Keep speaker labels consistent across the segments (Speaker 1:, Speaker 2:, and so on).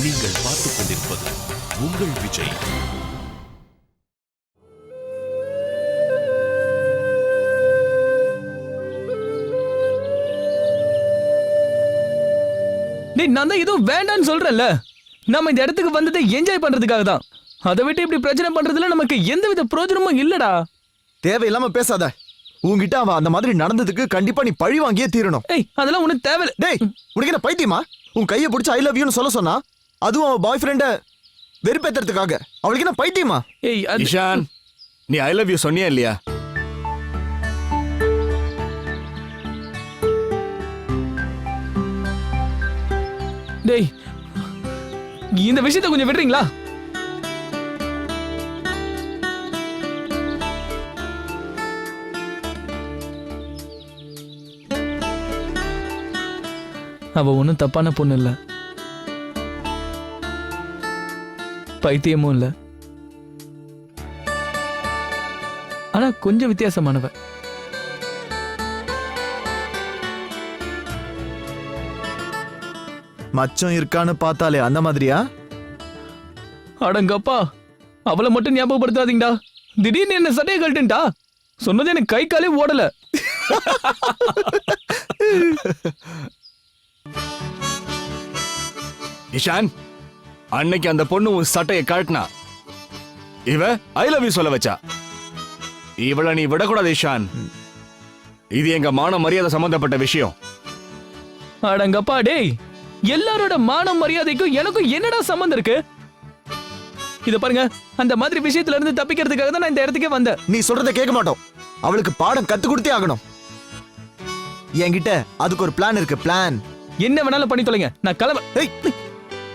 Speaker 1: நீங்கள் பார்த்துக் கொண்டிருப்பது உங்கள் விஜய்.
Speaker 2: நான் தான் எதுவும் வேண்டான்னு சொல்றேன்ல. நம்ம இந்த இடத்துக்கு வந்ததை என்ஜாய் பண்றதுக்காக தான். அதை விட்டு இப்படி பிரச்சனை பண்றதுல நமக்கு எந்தவித பிரயோஜனமும் இல்லடா.
Speaker 3: தேவையில்லாம பேசாத. உன்கிட்ட அவன் அந்த மாதிரி நடந்ததுக்கு கண்டிப்பா நீ பழி வாங்கியே தீரணும்.
Speaker 2: ஏய், அதெல்லாம் உனக்கு தேவையில்லை.
Speaker 3: டேய், உனக்கு என்ன பைத்தியமா? உன் கையை பிடிச்சி ஐ லவ் யூன்னு சொல்ல சொன்னா, அதுவும் அவன் பாய் ஃப்ரெண்ட வெறுப்பேத்துறதுக்காக. அவளுக்கு என்ன பைத்தியமா?
Speaker 2: ஏய்
Speaker 4: இஷான், நீ ஐ லவ் யூ சொன்னியா இல்லையா?
Speaker 2: டேய், இந்த விஷயத்தை கொஞ்சம் விடுறீங்களா? அவ ஒன்னும் தப்பான பொண்ணு இல்ல, பைத்தியமும் இல்ல. ஆனா கொஞ்சம் வித்தியாசமானவ.
Speaker 3: மச்சம் இருக்கான்னு பார்த்தாலே அந்த மாதிரியா?
Speaker 2: அடங்கப்பா, அவளை மட்டும் ஞாபகப்படுத்தாதீங்கடா. திடீர்னு என்ன சட்டையை கழட்டுண்டா. சொன்னது எனக்கு கை காலே ஓடல.
Speaker 4: இஷான், அன்னைக்கு அந்த பொண்ணு உன் சட்டையை கழட்டினா, இவ ஐ லவ் யூ சொல்ல வச்சா. இவளை நீ விடக்கூடாது இஷான். இது எங்க மான மரியாதை சம்பந்தப்பட்ட விஷயம்.
Speaker 2: அடங்கப்பா டேய், எல்லாரோட மானம் மரியாதைக்கும் எனக்கும் என்னடா சம்பந்தம் இருக்கு? இத பாருங்க, அந்த மாதிரி விஷயத்துல இருந்து தப்பிக்கிறதுக்காக தான் நான் இந்த இடத்துக்கே வந்தேன்.
Speaker 3: நீ சொல்றதை கேட்க மாட்டோம். அவளுக்கு பாடம் கத்து கொடுத்தே ஆகணும். என்கிட்ட அதுக்கு ஒரு பிளான் இருக்கு. பிளான்
Speaker 2: என்ன வேணாலும் பண்ணி தொலைங்க, நான் கிளம்ப.
Speaker 3: ஏய்,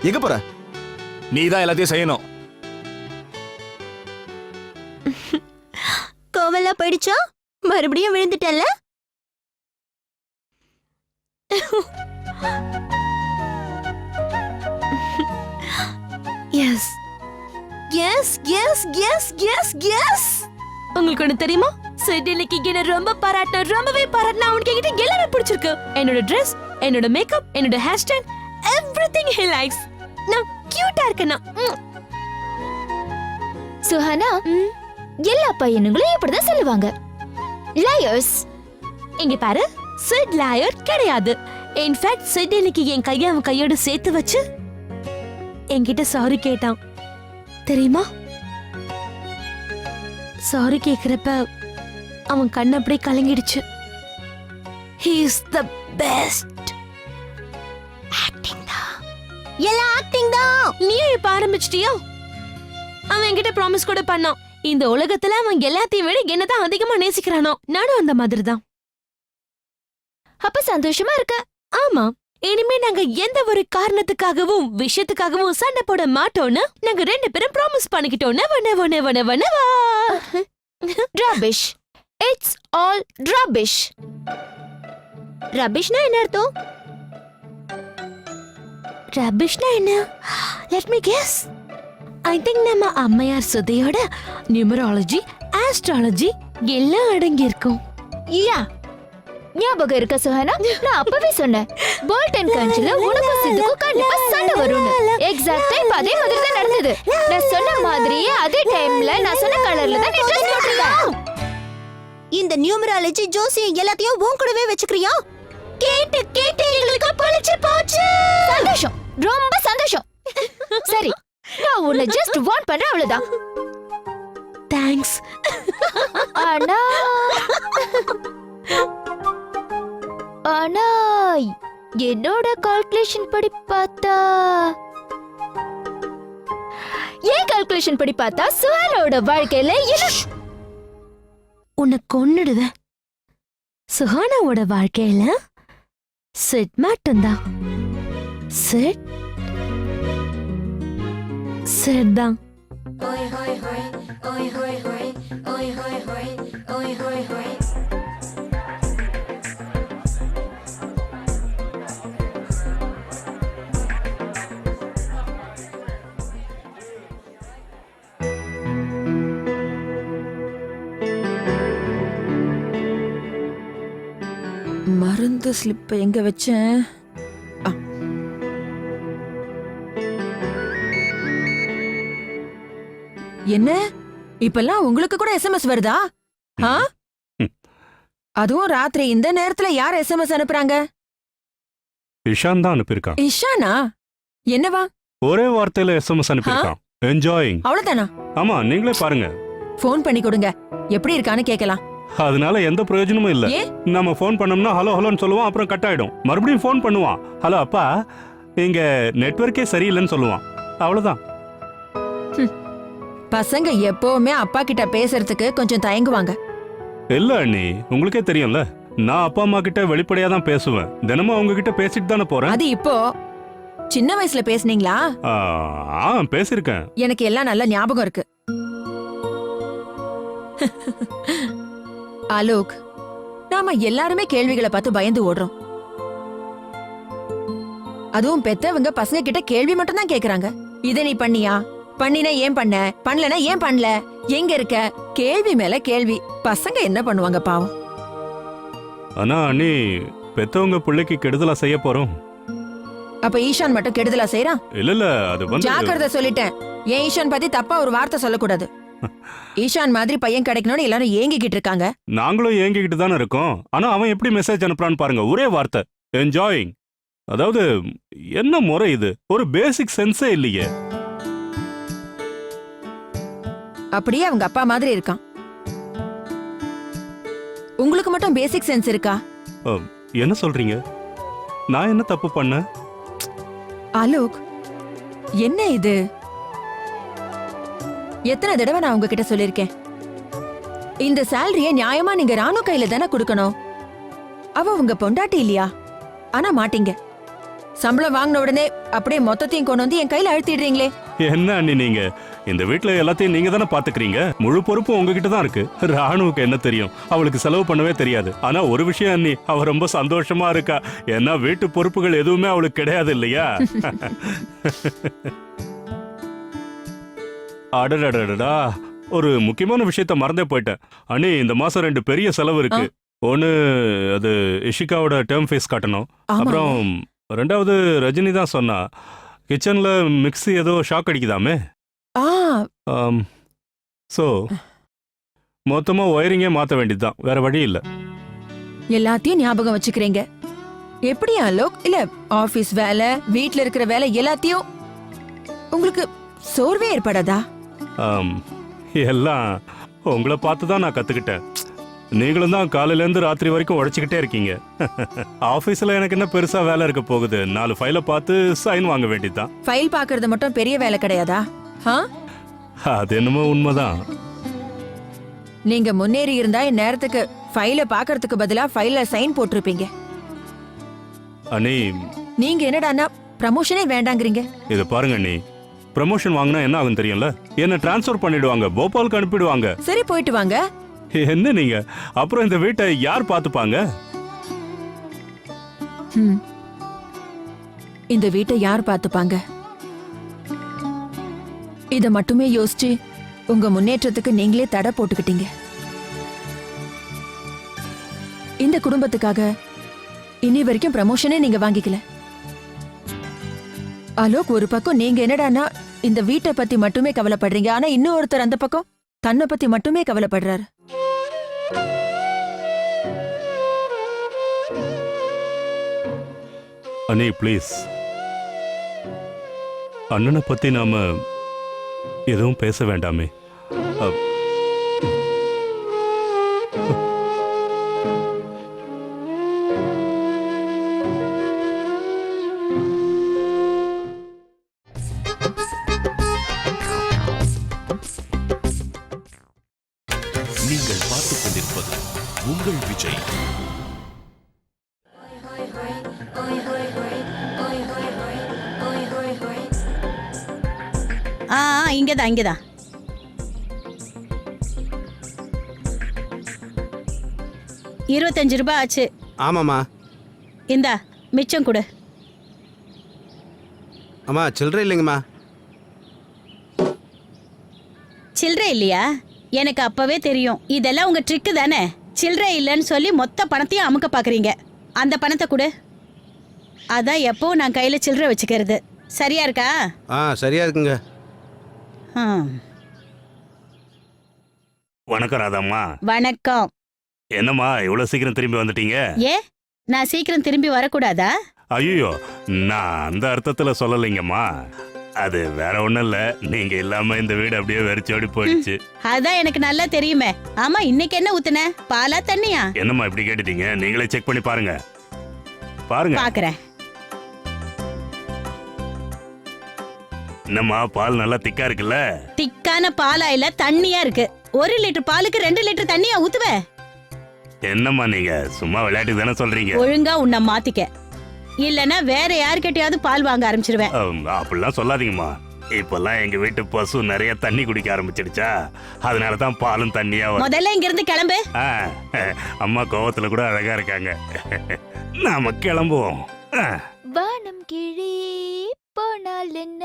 Speaker 3: எங்க போற?
Speaker 4: நீ தான் எல்லாத்தையும் செய்யணும்.
Speaker 5: கோவலா போயிடுச்சா? மறுபடியும் விழுந்துட்டல்ல? Yes yes yes yes yes yes. உங்களுக்கு ஒண்ணு தெரியுமா? செட்டிலுக்கு என்ன ரொம்ப ரொம்பவே பாராட்டினா. அவனுக்கு என்கிட்ட எல்லாமே பிடிச்சிருக்கு. என்னோட ட்ரெஸ், என்னோட மேக்கப், என்னோட hair style, everything he likes. நான் கியூட்டா இருக்கேனா?
Speaker 6: சுஹானா, எல்லா பையனுங்களும் இப்படிதான் சொல்லுவாங்க. லயர்ஸ்.
Speaker 5: இங்க பாரு, சிட் லாயர் கிடையாது. இன்ஃபேக்ட் சிட் இன்னைக்கு என் கையை அவன் கையோட சேர்த்து வச்சு என்கிட்ட சாரி கேட்டான் தெரியுமா? சாரி கேக்குறப்ப அவன் கண்ணு அப்படியே கலங்கிடுச்சு. He is the best. Acting தான், எல்லாம் ஆக்டிங் தான். நீயும் இப்ப ஆரம்பிச்சிட்டியா? அவன் என்கிட்ட ப்ராமிஸ் கூட பண்ணான். இந்த உலகத்துல அவன் எல்லாத்தையும் விட என்னதான் அதிகமா நேசிக்கிறானோ. நானும் அந்த மாதிரி தான்.
Speaker 6: அப்ப சந்தோஷமா இருக்க?
Speaker 5: ஆமா, இனிமே நாங்க எந்த ஒரு காரணத்துக்காகவும் விஷயத்துக்காகவும் சண்டை போட மாட்டோம்னு நாங்க ரெண்டு பேரும் ப்ராமிஸ் பண்ணிக்கிட்டோம்.
Speaker 6: ரபிஷ். It's all rubbish.
Speaker 5: ரபிஷ்னா என்ன அர்த்தம்? ரபிஷ்னா என்ன? Let me guess. I think நம்ம அம்மையார் சுதையோட நியூமராலஜி, ஆஸ்ட்ராலஜி எல்லாம் அடங்கி இருக்கும்.
Speaker 6: யா, ஞாபகம் இருக்க சுஹானா? நான் அப்பவே சொன்னேன், போல்ட் அண்ட் கஞ்சில உனக்கும் சித்துக்கும் கண்டிப்பா சண்டை வரும்னு. எக்ஸாக்ட்டா இப்ப அதே மாதிரி தான் நடந்தது. நான் சொன்ன மாதிரியே அதே டைம்ல நான் சொன்ன கலர்ல தான் நீ ட்ரெஸ் போட்டிருக்க.
Speaker 5: இந்த நியூமராலஜி ஜோசியம் எல்லாத்தையும் உன் கூடவே வச்சுக்கிறியா? கேட்டு கேட்டு எங்களுக்கு பழிச்சு போச்சு.
Speaker 6: சந்தோஷம், ரொம்ப சந்தோஷம். சரி, நான் உன்னை ஜஸ்ட் வார்ன் பண்றேன், அவ்வளவுதான்.
Speaker 5: தேங்க்ஸ்.
Speaker 6: ஆனா ஆனா என்னோட கால்குலேஷன் படி பார்த்தா, ஏன் கால்குலேஷன் படி பார்த்தா சுஹானாவோட வாழ்க்கையில
Speaker 5: உன்னை கொன்னுடுவேன். சுஹானாவோட வாழ்க்கையில சிட் மட்டும்தான். சிட் சிட் தான்.
Speaker 7: மருந்து ஸ்லிப்பை எங்க வச்சேன்? என்ன இப்பெல்லாம் உங்களுக்கு கூட எஸ்எம்எஸ் வருதா? ஆ? அதுவும் ராத்திரி இந்த நேரத்துல யார் எஸ்எம்எஸ் அனுப்புறாங்க?
Speaker 8: இஷான் தான் அனுப்பியிருக்கான்.
Speaker 7: இஷானா? என்னவா?
Speaker 8: ஒரே வார்த்தையில எஸ்எம்எஸ் அனுப்பியிருக்கான். என்ஜாயிங்.
Speaker 7: அவ்வளவுதானா?
Speaker 8: ஆமா, நீங்களே பாருங்க.
Speaker 7: ஃபோன் பண்ணி கொடுங்க, எப்படி இருக்கான்னு கேக்கலாம்.
Speaker 8: அதனால எந்த பிரயோஜனமும் இல்ல.
Speaker 7: ஏன்?
Speaker 8: நம்ம ஃபோன் பண்ணோம்னா ஹலோ ஹலோன்னு சொல்லுவான், அப்புறம் கட் ஆயிடும். மறுபடியும் ஃபோன் பண்ணுவான், ஹலோ அப்பா இங்க நெட்வொர்க்கே சரியில்லைன்னு சொல்லுவான். அவ்வளவுதான்.
Speaker 7: பசங்க எப்பவுமே அப்பா கிட்ட பேசுறதுக்கு கொஞ்சம் தயங்குவாங்க.
Speaker 8: இல்ல அண்ணி, உங்களுக்கே தெரியும்ல, நான் அப்பா அம்மா கிட்ட வெளிப்படையா தான் பேசுவேன். தினமும் அவங்க கிட்ட பேசிட்டு தானே போறேன்.
Speaker 7: அது இப்போ சின்ன வயசுல பேசுனீங்களா?
Speaker 8: பேசிருக்கேன்.
Speaker 7: எனக்கு எல்லாம் நல்ல ஞாபகம் இருக்கு. ஆலோக், நாம எல்லாருமே கேள்விகளை பார்த்து பயந்து ஓடுறோம். அதுவும் பெத்தவங்க பசங்க கிட்ட கேள்வி மட்டும் தான் கேக்குறாங்க. இத நீ பண்ணியா? பண்ணினா ஏன் பண்ண? பண்ணலனா ஏன் பண்ணல? எங்க இருக்க? கேள்வி மேல கேள்வி. பசங்க என்ன பண்ணுவாங்க பாவம்.
Speaker 8: ஆனா அண்ணி, பெத்தவங்க பிள்ளைக்கு கெடுதலா செய்ய போறோம்.
Speaker 7: அப்ப ஈஷான் மட்டும் கெடுதலா செய்யறான்?
Speaker 8: இல்ல அது வந்து
Speaker 7: ஜாக்கிரதை சொல்லிட்டேன். ஏன் ஈஷான் பத்தி தப்பா ஒரு வார்த்தை சொல்லக்கூடாது. ஈஷான் மாதிரி பையன் கிடைக்கணும்னு எல்லாரும் ஏங்கிக்கிட்டு இருக்காங்க.
Speaker 8: நாங்களும் ஏங்கிக்கிட்டு தானே இருக்கோம். ஆனா அவன் எப்படி மெசேஜ் அனுப்புறான்னு பாருங்க, ஒரே வார்த்தை என்ஜாயிங். அதாவது என்ன முறை இது? ஒரு பேசிக் சென்ஸே இல்லையே.
Speaker 7: அப்படியே அவங்க அப்பா மாதிரி இருக்கான். உங்களுக்கு மட்டும் பேசிக் சென்ஸ் இருக்கா?
Speaker 8: என்ன சொல்றீங்க? நான் என்ன தப்பு பண்ண?
Speaker 7: ஆலோக், என்ன இது? எத்தனை தடவை நான் உங்ககிட்ட சொல்லிருக்கேன், இந்த சேலரிய நியாயமா நீங்க ராணு கையில தானே கொடுக்கணும். அவ உங்க பொண்டாட்டி இல்லையா? ஆனா மாட்டீங்க. சம்பளம் வாங்கின உடனே அப்படியே மொத்தத்தையும் கொண்டு வந்து என் கையில அழுத்திடுறீங்களே.
Speaker 8: என்ன அண்ணி நீங்க? இந்த வீட்ல எல்லாத்தையும் நீங்க தானே பாத்துக்கிறீங்க. முழு பொறுப்பும் உங்ககிட்ட தான் இருக்கு. ராணுவுக்கு என்ன தெரியும்? அவளுக்கு செலவு பண்ணவே தெரியாது. ஆனா ஒரு விஷயம் அண்ணி, அவ ரொம்ப சந்தோஷமா இருக்கா. ஏன்னா வீட்டு பொறுப்புகள் எதுவுமே அவளுக்கு கிடையாது இல்லையா? அடடடடா, ஒரு முக்கியமான விஷயத்த மறந்தே போயிட்டேன் அண்ணி. இந்த மாசம் 2 பெரிய செலவு இருக்கு. ஒன்னு அது இஷிகாவோட டேர்ம் ஃபீஸ் கட்டணும். அப்புறம் 2வது ரஜினி தான் சொன்னா, கிச்சன்ல மிக்ஸி ஏதோ ஷாக் அடிக்குதாமே. சோ மொத்தமா ஒயரிங்கே மாத்த வேண்டியதுதான், வேற வழி இல்ல.
Speaker 7: எல்லாத்தையும் ஞாபகம் வச்சுக்கிறீங்க. எப்படி ஆலோக்? இல்ல ஆபீஸ் வேலை, வீட்ல இருக்கிற வேலை எல்லாத்தையும் உங்களுக்கு சோர்வே ஏற்படாதா?
Speaker 8: எல்லாம் உங்களை பார்த்து தான் நான் கத்துக்கிட்டேன். நீங்களும் தான் காலையில இருந்து ராத்திரி வரைக்கும் உழைச்சிக்கிட்டே இருக்கீங்க. ஆபீஸ்ல எனக்கு என்ன பெருசா வேலை இருக்க போகுது? 4 ஃபைலை பார்த்து சைன் வாங்க வேண்டியதுதான்.
Speaker 7: ஃபைல் பாக்குறது மட்டும் பெரிய வேலை கிடையாதா?
Speaker 8: அது என்னமோ உண்மைதான்.
Speaker 7: நீங்க முன்னேறி இருந்தா இந்நேரத்துக்கு ஃபைல பாக்குறதுக்கு பதிலா ஃபைல்ல சைன் போட்டிருப்பீங்க.
Speaker 8: அண்ணி,
Speaker 7: நீங்க என்னடான்னா ப்ரமோஷனே வேண்டாங்கிறீங்க.
Speaker 8: இத பாருங்க அண்ணி, ப்ரமோஷன் வாங்கினா என்ன ஆகும் தெரியும்ல? என்ன டிரான்ஸ்ஃபர் பண்ணிடுவாங்க, போபாலுக்கு அனுப்பிடுவாங்க.
Speaker 7: சரி, போயிட்டு வாங்க.
Speaker 8: என்ன நீங்க? அப்புறம் இந்த வீட்டை யார் பாத்துப்பாங்க?
Speaker 7: இந்த வீட்டை யார் பாத்துப்பாங்க? இத மட்டுமே யோசிச்சு உங்க முன்னேற்றத்துக்கு நீங்களே தடை போட்டுக்கிட்டீங்க. இந்த குடும்பத்துக்காக இனி வரைக்கும் ப்ரமோஷனே நீங்க வாங்கிக்கல. அலோக், ஒரு பக்கம் நீங்க என்னடான்னா இந்த வீட்டை பத்தி மட்டுமே கவலைப்படுறீங்க. ஆனா இன்னொருத்தர் அந்த பக்கம் தன்னை பத்தி மட்டுமே கவலைப்படுறாரு.
Speaker 8: அண்ணி ப்ளீஸ், அண்ணனை பத்தி நாம எதுவும் பேச வேண்டாமே.
Speaker 1: நீங்கள் பார்த்துக் கொண்டிருப்பது உங்கள் விஜய்.
Speaker 9: இங்கதான் இங்கதான். ₹25 ஆச்சு.
Speaker 10: ஆமாம்மா.
Speaker 9: இந்தா மிச்சம் கொடு.
Speaker 10: அம்மா சில்லறை இல்லைங்கம்மா.
Speaker 9: சில்லறை இல்லையா? எனக்கு அப்பவே தெரியும். இதெல்லாம் உங்க ட்ரிக்கு தானே. சில்லறை இல்லைன்னு சொல்லி மொத்த பணத்தையும் அமுக்க பாக்குறீங்க. அந்த பணத்தை கொடு. அதான் எப்பவும் நான் கையில சில்லறை வச்சுக்கிறது. சரியா இருக்கா?
Speaker 10: சரியா இருக்குங்க.
Speaker 8: வணக்கம் ராதாம்மா.
Speaker 9: வணக்கம்.
Speaker 8: என்னம்மா இவ்வளவு சீக்கிரம் திரும்பி வந்துட்டீங்க?
Speaker 9: ஏ நான் சீக்கிரம் திரும்பி வரக்கூடாதா?
Speaker 8: ஐயோ, நான் அந்த அர்த்தத்துல சொல்லலைங்கம்மா. அது வேற ஒண்ணும் இல்ல, நீங்க இல்லாம இந்த வீடு அப்படியே வெறிச்சோடி போயிடுச்சு.
Speaker 9: அதான் எனக்கு நல்லா தெரியுமே. ஆமா, இன்னைக்கு என்ன ஊத்துன? பாலா தண்ணியா?
Speaker 8: என்னம்மா இப்படி கேட்டுட்டீங்க? நீங்களே செக் பண்ணி பாருங்க. பாருங்க.
Speaker 9: பாக்குறேன்.
Speaker 8: என்னம்மா பால் நல்லா திக்கா இருக்குல்ல?
Speaker 9: திக்கான பாலா இல்ல தண்ணியா இருக்கு. 1 லிட்டர் பாலுக்கு 2 லிட்டர் தண்ணியா ஊத்துவ?
Speaker 8: என்னம்மா நீங்க சும்மா விளையாட்டுக்கு தானே சொல்றீங்க?
Speaker 9: ஒழுங்கா உன்னை மாத்திக்க, இல்லனா வேற யார்கிட்டயாவது பால் வாங்க ஆரம்பிச்சிருவேன்.
Speaker 8: அப்படிலாம் சொல்லாதீங்கம்மா. இப்பெல்லாம் எங்க வீட்டு பசு நிறைய தண்ணி குடிக்க ஆரம்பிச்சிடுச்சா, அதனாலதான் பாலும் தண்ணியா வரும்.
Speaker 9: முதல்ல இங்க இருந்து கிளம்பு.
Speaker 8: அம்மா கோவத்துல கூட அழகா இருக்காங்க. நாம கிளம்புவோம்.
Speaker 6: வானம் கீழே போனால் என்ன,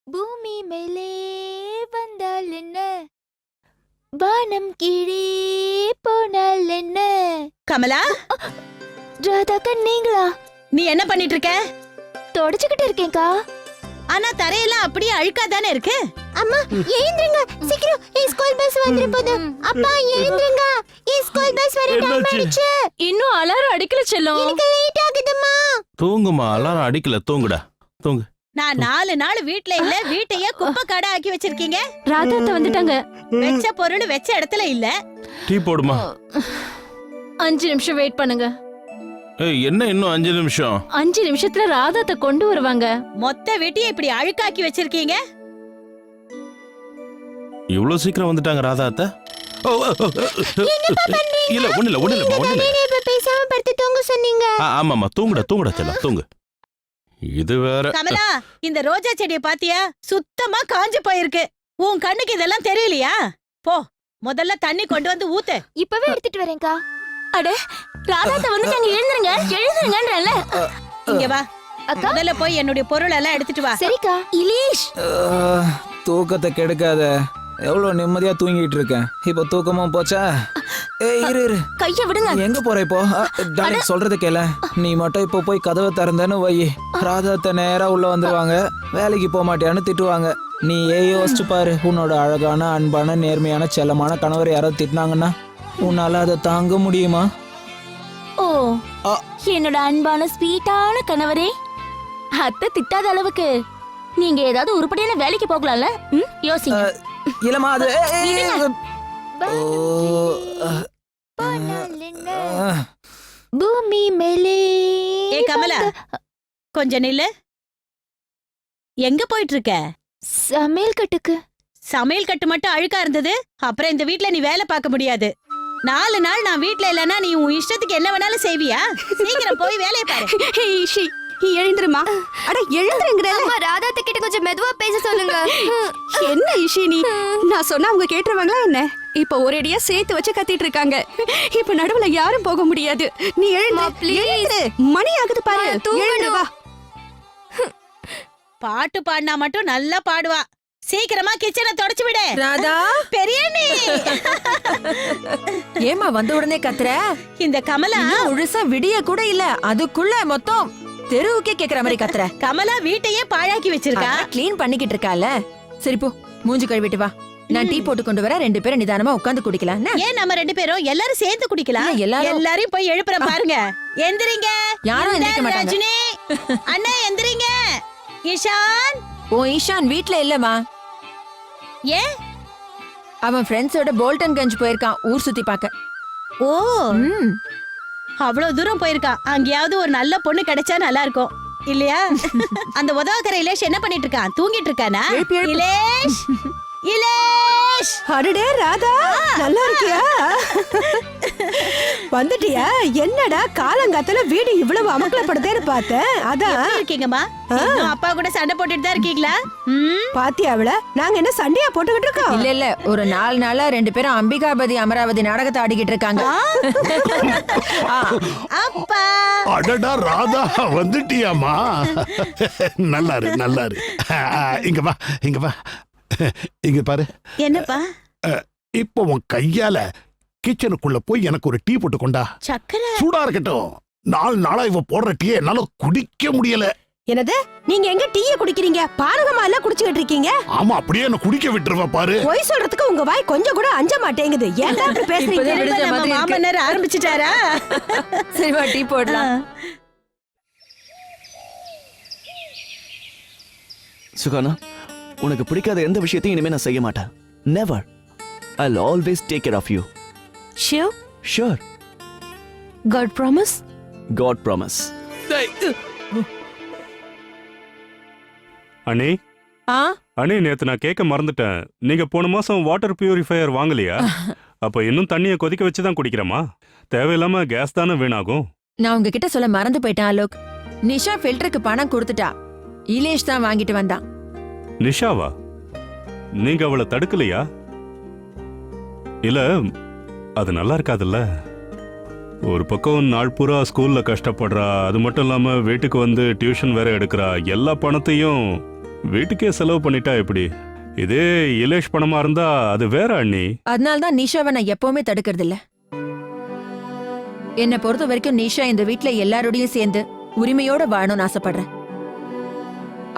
Speaker 6: பூமி மேலே வந்தால் என்ன, வானம் கீழே போனால் என்ன.
Speaker 9: கமலா,
Speaker 6: ராதாக்கா நீங்களா?
Speaker 9: நீ என்ன பண்ணிட்டு இருக்க?
Speaker 6: தொடச்சுக்கிட்டு இருக்கேன்க்கா.
Speaker 9: ஆனா தரையெல்லாம் அப்படியே அழுக்கா தானே இருக்கு.
Speaker 6: அம்மா எழுந்திருங்க, சீக்கிரம் ஸ்கூல் பஸ் வந்துற போகுது. அப்பா எழுந்திருங்க, ஸ்கூல் பஸ் வர டைம் ஆயிடுச்சு.
Speaker 5: இன்னும் அலாரம் அடிக்கல செல்லம்.
Speaker 6: எனக்கு லேட் ஆகுதும்மா.
Speaker 1: தூங்குமா, அலாரம் அடிக்கல, தூங்குடா தூங்கு.
Speaker 9: நான் 4 நாள் வீட்ல இல்ல, வீட்டையே குப்பை காடா ஆக்கி வச்சிருக்கீங்க.
Speaker 5: ராதாத்த வந்துட்டாங்க.
Speaker 9: வெச்ச பொருள் வெச்ச இடத்துல இல்ல.
Speaker 1: டீ போடுமா.
Speaker 5: 5 நிமிஷம் வெயிட் பண்ணுங்க.
Speaker 1: ஏய், என்ன இன்னும் 5 நிமிஷம்?
Speaker 5: 5 நிமிஷத்துல ராதாத்த கொண்டு வருவாங்க.
Speaker 9: மொத்த வீட்டையே இப்படி அழுக்காக்கி வச்சிருக்கீங்க.
Speaker 1: இவ்வளவு சீக்கிரம் வந்துட்டாங்க ராதா அத்தை? இல்ல ஒண்ணு இல்ல.
Speaker 6: பேசாம படுத்து தூங்க சொன்னீங்க.
Speaker 1: ஆமாமா, தூங்குடா செல்லம், தூங்கு. இது வேற.
Speaker 9: கமலா, இந்த ரோஜா செடிய பாத்தியா? சுத்தமா காஞ்சு போயிருக்கு. உன் கண்ணுக்கு இதெல்லாம் தெரியலையா? போ, முதல்ல தண்ணி கொண்டு வந்து ஊத்து.
Speaker 6: இப்பவே எடுத்துட்டு வரேன்க்கா.
Speaker 5: அட, ராதாத்த வந்துட்டாங்க. எழுந்துருங்கன்றல.
Speaker 9: இங்க வா.
Speaker 6: அக்கா.
Speaker 9: முதல்ல போய் என்னுடைய பொருள் எல்லாம் எடுத்துட்டு வா.
Speaker 6: சரிக்கா.
Speaker 5: இலேஷ்,
Speaker 11: தூக்கத்தை கெடுக்காத. எவ்வளவு நிம்மதியா தூங்கிட்டு இருக்கேன், இப்ப தூக்கமும் போச்சா? ஏய் இரு,
Speaker 5: கைய விடுங்க.
Speaker 11: எங்க போற இப்போ? டார்லிங் சொல்றத கேள. நீ மட்டும் இப்போ போய் கதவை திறந்தேன்னு வை, ராதாத்த நேரா உள்ள வந்துருவாங்க. வேலைக்கு போக மாட்டியான்னு திட்டுவாங்க. நீ யோசிச்சு பாரு, உன்னோட அழகான அன்பான நேர்மையான செல்லமான கணவர் யாராவது திட்டினாங்கன்னா உன்னால அதை தாங்க முடியுமா?
Speaker 5: ஓ, என்னோட அன்பான ஸ்வீட்டான கணவரே, அத்தை திட்டாத அளவுக்கு நீங்க ஏதாவது உருப்படியான வேலைக்கு போகலாம்ல? யோசிங்க.
Speaker 11: இல்லம்மா, அது
Speaker 6: பூமி மேலே.
Speaker 9: ஏ கமலா, கொஞ்சம் நில்லு. எங்க போயிட்டு இருக்க?
Speaker 6: சமையல் கட்டுக்கு.
Speaker 9: சமையல் கட்டு மட்டும் அழுக்கா இருந்தது, அப்புறம் இந்த வீட்ல நீ வேலை பார்க்க முடியாது. 4 நாள் நான் வீட்ல இல்லனா நீ உன் இஷ்டத்துக்கு என்ன வேணாலும் செய்வியா? சீக்கிரம் போய் வேலையை பாரு.
Speaker 5: எழுந்துருமா. அட எழுந்துருங்கற.
Speaker 6: அம்மா, ராதாத்த கிட்ட கொஞ்சம் மெதுவா பேச சொல்லுங்க.
Speaker 5: என்ன இஷி நீ? நான் சொன்னா அவங்க கேட்டுருவாங்களா என்ன? இப்ப ஒரேடியா சேர்த்து வச்சு கத்திட்டு இருக்காங்க. இப்ப நடுவுல யாரும் போக முடியாது. நீ எழுந்து. மணி ஆகுது பாரு. எழுந்து வா.
Speaker 9: பாட்டு பாடினா மட்டும் நல்லா பாடுவா. சீக்கிரமா கிச்சனை தொடச்சு விடு.
Speaker 7: ராதா,
Speaker 9: பெரிய நீ.
Speaker 7: ஏமா வந்த உடனே கத்துற?
Speaker 9: இந்த கமலா
Speaker 7: முழுசா விடிய கூட இல்ல, அதுக்குள்ள மொத்தம் தெருவுக்கே கேக்குற மாதிரி கத்துற.
Speaker 9: கமலா வீட்டையே பாழாக்கி வச்சிருக்கா.
Speaker 7: க்ளீன் பண்ணிக்கிட்டு இருக்கால. சரி போ, மூஞ்சி கழுவிட்டு வா. நான் டீ போட்டு கொண்டு வர, 2 பேரும் நிதானமா உட்கார்ந்து குடிக்கலாம்.
Speaker 9: ஏன் நம்ம 2 பேரும் எல்லாரும் சேர்ந்து குடிக்கலாம்? எல்லாரையும் போய் எழுப்புற பாருங்க. எந்திரிங்க.
Speaker 7: யாரும் எந்திரிக்க மாட்டாங்க.
Speaker 9: ரஜினி அண்ணா எந்திரிங்க. ஈஷான்.
Speaker 7: ஓ, ஈஷான் வீட்ல இல்லமா.
Speaker 9: ஏன்?
Speaker 7: அவன் ஃப்ரெண்ட்ஸோட போல்டன் கஞ்ச் போயிருக்கான், ஊர் சுத்தி பார்க்க.
Speaker 9: ஓ, அவ்வளவு தூரம் போயிருக்கான். அங்கேயாவது ஒரு நல்ல பொண்ணு கிடைச்சா நல்லா இருக்கும் இல்லையா? அந்த உதவாக்கற இலேஷ் என்ன பண்ணிட்டு இருக்கான்? தூங்கிட்டு இருக்கானா? இலேஷ், இலேஷ்.
Speaker 5: அடடே ராதா, நல்லா இருக்கியா? வந்துட்டியா? என்னடா காலங்காத்தால வீடு இவ்வளவு அமக்கலப்படுதேன்னு பார்த்தேன். அதான்
Speaker 9: இருக்கீங்கம்மா. அப்பா கூட சண்டை போட்டுட்டு தான் இருக்கீங்களா?
Speaker 5: பாத்தியா அவள? நாங்க என்ன சண்டையா போட்டுக்கிட்டு இருக்கோம்?
Speaker 7: இல்ல ஒரு 4 நாளா 2 பேரும் அம்பிகாபதி அமராவதி நாடகத்தை ஆடிக்கிட்டு இருக்காங்க.
Speaker 9: அப்பா.
Speaker 12: அடடா ராதா, வந்துட்டியாமா? நல்லாரு. இங்க வா. இங்க பாரு.
Speaker 9: என்னப்பா?
Speaker 12: இப்போ உன் கையால கிச்சனுக்குள்ள போய் எனக்கு ஒரு டீ போட்டு கொண்டா.
Speaker 9: சக்கரை
Speaker 12: சூடா இருக்கட்டும். 4 நாளா இவ போடுற டீ என்னால குடிக்க முடியல.
Speaker 7: என்னது நீங்க எங்க டீய குடிக்கிறீங்க? பானகமா எல்லாம் குடிச்சுக்கிட்டு இருக்கீங்க?
Speaker 12: ஆமா அப்படியே என்ன குடிக்க விட்டுருவ பாரு.
Speaker 7: பொய் சொல்றதுக்கு உங்க வாய் கொஞ்சம் கூட அஞ்ச மாட்டேங்குது. ஏன்டா அப்படி பேசுறீங்க?
Speaker 9: நம்ம மாமனார் ஆரம்பிச்சிட்டாரா?
Speaker 7: சரி வா டீ போடலாம்.
Speaker 3: சுகானா, உனக்கு பிடிக்காத எந்த விஷயத்தையும் இனிமே நான் செய்ய மாட்டேன். Never. I'll always take care of you.
Speaker 5: Sure?
Speaker 3: Sure.
Speaker 5: God promise?
Speaker 3: God promise.
Speaker 8: அண்ணி
Speaker 7: ஆ
Speaker 8: அண்ணி, நேத்து நான் கேட்க மறந்துட்டேன். நீங்க போன மாசம் வாட்டர் பியூரிஃபையர் வாங்கலையா? அப்ப இன்னும் தண்ணியை கொதிக்க வச்சு தான் குடிக்கிறோமா? தேவையில்லாம கேஸ் தானே வீணாகும்.
Speaker 7: நான் உங்ககிட்ட சொல்ல மறந்து போயிட்டேன் அலோக். நிஷா ஃபில்டருக்கு பணம் கொடுத்துட்டா. இலேஷ் தான் வாங்கிட்டு வந்தான்.
Speaker 8: நிஷாவா? நீங்க அவளை தடுக்கலையா? இல்ல, அது நல்லா இருக்காதுல்ல. ஒரு பக்கம் நாள் பூரா ஸ்கூல்ல கஷ்டப்படுறா, அது மட்டும் இல்லாம வீட்டுக்கு வந்து டியூஷன் வேற எடுக்கிறா. எல்லா பணத்தையும் வீட்டுக்கே செலவு பண்ணிட்டா எப்படி? இதே இலேஷ் பணமா இருந்தா அது வேற அண்ணி.
Speaker 7: அதனால்தான் நிஷாவை நான் எப்பவுமே தடுக்கிறது இல்ல. என்னை பொறுத்த வரைக்கும் நிஷா இந்த வீட்ல எல்லாரோடையும் சேர்ந்து உரிமையோட வாழணும்னு ஆசைப்படுறேன்.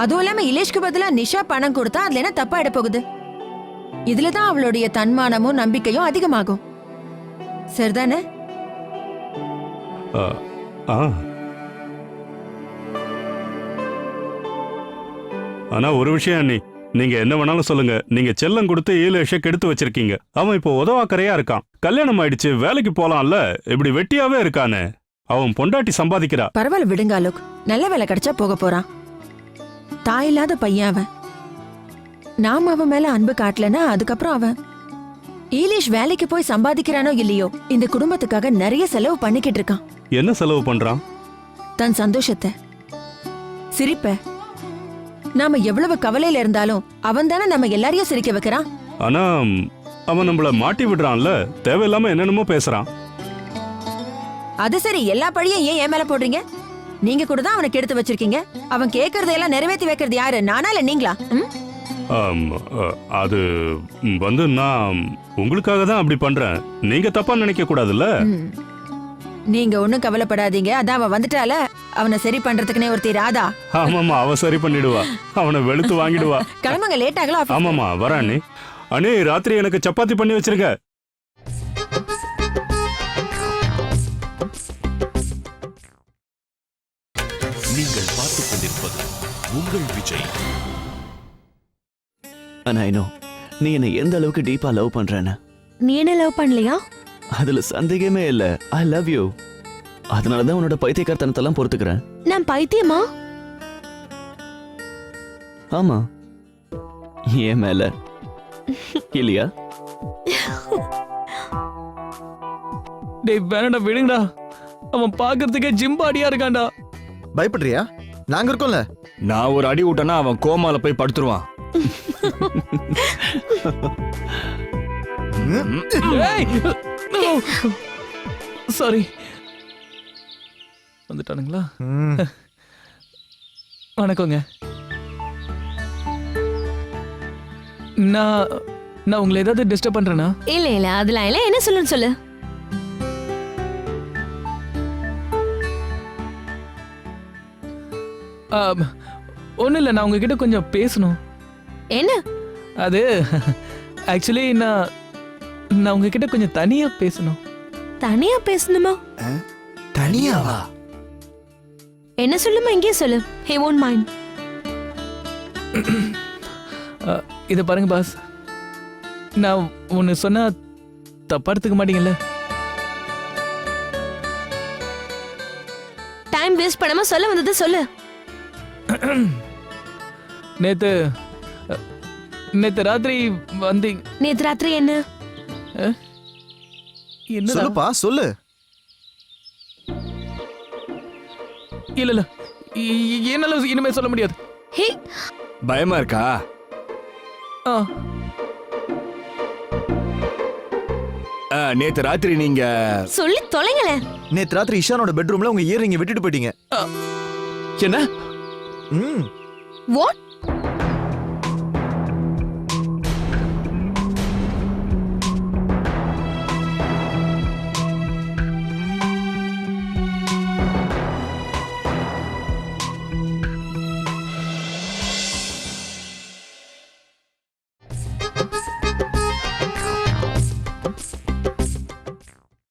Speaker 7: அதுவும் இல்லாம இலேஷ்க்கு பதிலா நிஷா பணம் கொடுத்தா அதுல என்ன தப்பா இட போகுது? இதுலதான் அவளுடைய தன்மானமும் நம்பிக்கையும் அதிகமாகும். சரிதானே?
Speaker 8: ஆ, ஆ. ஆனா ஒரு விஷயம் அண்ணி, நீங்க என்ன வேணாலும் சொல்லுங்க, நீங்க செல்லம் கொடுத்து இலேஷை கெடுத்து வச்சிருக்கீங்க. அவன் இப்போ உதவாக்கரையா இருக்கான். கல்யாணம் ஆயிடுச்சு, வேலைக்கு போலாம்ல. இப்படி வெட்டியாவே இருக்கானே. அவன் பொண்டாட்டி சம்பாதிக்கிறா.
Speaker 7: பரவாயில்ல விடுங்க அலோக். நல்ல வேலை கிடைச்சா போக போறான். தாயில்லாத பையன் அவன். நாம அவன் மேல அன்பு காட்டலனா அதுக்கப்புறம் அவன் ஈலேஷ் வேலைக்கு போய் சம்பாதிக்கிறானோ இல்லையோ இந்த குடும்பத்துக்காக நிறைய செலவு பண்ணிக்கிட்டு இருக்கான்.
Speaker 8: என்ன செலவு பண்றான்?
Speaker 7: தன் சந்தோஷத்தை, சிரிப்ப. நாம எவ்வளவு கவலையில இருந்தாலும் அவன் தானே நம்ம எல்லாரையும் சிரிக்க வைக்கிறான்.
Speaker 8: ஆனா அவன் நம்மள மாட்டி விடுறான்ல. தேவையில்லாம என்னென்னமோ பேசுறான்.
Speaker 7: அது சரி, எல்லா பழியும் ஏன் என் மேல போடுறீங்க? நீங்க கூட தான் அவனுக்கு எடுத்து வச்சிருக்கீங்க. அவன் கேக்குறதையெல்லாம் நிறைவேற்றி வைக்கிறது யாரு, நானா இல்ல நீங்களா?
Speaker 8: அது வந்து நான் உங்களுக்காக தான் அப்படி பண்றேன். நீங்க தப்பா நினைக்க கூடாதுல்ல.
Speaker 7: நீங்க ஒண்ணும் கவலைப்படாதீங்க. அதான் அவன் வந்துட்டால, அவனை சரி பண்றதுக்குனே ஒருத்தி ராதா.
Speaker 8: ஆமாமா, அவ சரி பண்ணிடுவா. அவனை வெளுத்து வாங்கிடுவா.
Speaker 7: கிளம்புங்க, லேட் ஆகலாம்.
Speaker 8: ஆமாமா, வரேன் அண்ணி. அண்ணி, ராத்திரி எனக்கு சப்பாத்தி பண்ணி வச்சிருங்க.
Speaker 1: நீங்கள் பார்த்துக் கொண்டிருப்பது உங்கள் விஜய்.
Speaker 3: I know நீ என்ன எந்த அளவுக்கு டீப்பா லவ் பண்றேன்னு.
Speaker 5: நீ என்ன லவ் பண்ணலையா?
Speaker 3: அதுல சந்தேகமே இல்ல. I love you. அதனாலதான் உன்னோட பைத்தியக்காரத்தனத்தெல்லாம் பொறுத்துக்கிறேன்.
Speaker 5: நான் பைத்தியமா?
Speaker 3: ஆமா, ஏன் மேல இல்லையா?
Speaker 2: டேய் வேணடா, விடுங்கடா. அவன் பாக்குறதுக்கே ஜிம்பாடியா இருக்கான்டா.
Speaker 3: பயப்படுறியா? நாங்க இருக்கோம்ல.
Speaker 4: நான் ஒரு அடி விட்டனா அவன் கோமால போய் படுத்துருவான்.
Speaker 2: சாரி. வந்துட்டானுங்களா? வணக்கங்க. நான் உங்களை ஏதாவது டிஸ்டர்ப் பண்றேனா?
Speaker 5: இல்ல இல்ல, அதெல்லாம் இல்ல. என்ன சொல்லுன்னு சொல்லு.
Speaker 2: ஒன்றும் இல்லை, நான் உங்ககிட்ட கொஞ்சம் பேசணும்.
Speaker 5: என்ன
Speaker 2: அது? ஆக்சுவலி நான் உங்ககிட்ட கொஞ்சம் தனியா பேசணும்.
Speaker 5: தனியா பேசணுமா?
Speaker 3: தனியாவா?
Speaker 5: என்ன சொல்லுமா, இங்கே சொல்லு. ஹே won't mind.
Speaker 2: இதை பாருங்க பாஸ், நான் ஒன்று சொன்னா தப்பா எடுத்துக்க மாட்டீங்கல்ல?
Speaker 5: டைம் வேஸ்ட் பண்ணாம சொல்ல வந்தது சொல்லு.
Speaker 2: நேத்து ராத்திரி வந்து.
Speaker 5: நேத்து ராத்திரி என்ன?
Speaker 2: என்ன
Speaker 3: சொல்லுப்பா, சொல்லு.
Speaker 2: இல்ல என்னால இனிமே சொல்ல முடியாது.
Speaker 5: ஹே,
Speaker 4: பயமா இருக்கா? நேத்து ராத்திரி நீங்க
Speaker 5: சொல்லி தொலைங்களே.
Speaker 3: நேத்து ராத்திரி இஷானோட பெட்ரூம்ல உங்க இயரிங்க விட்டுட்டு போயிட்டீங்க.
Speaker 2: என்ன?
Speaker 5: வாட்?
Speaker 6: ம்.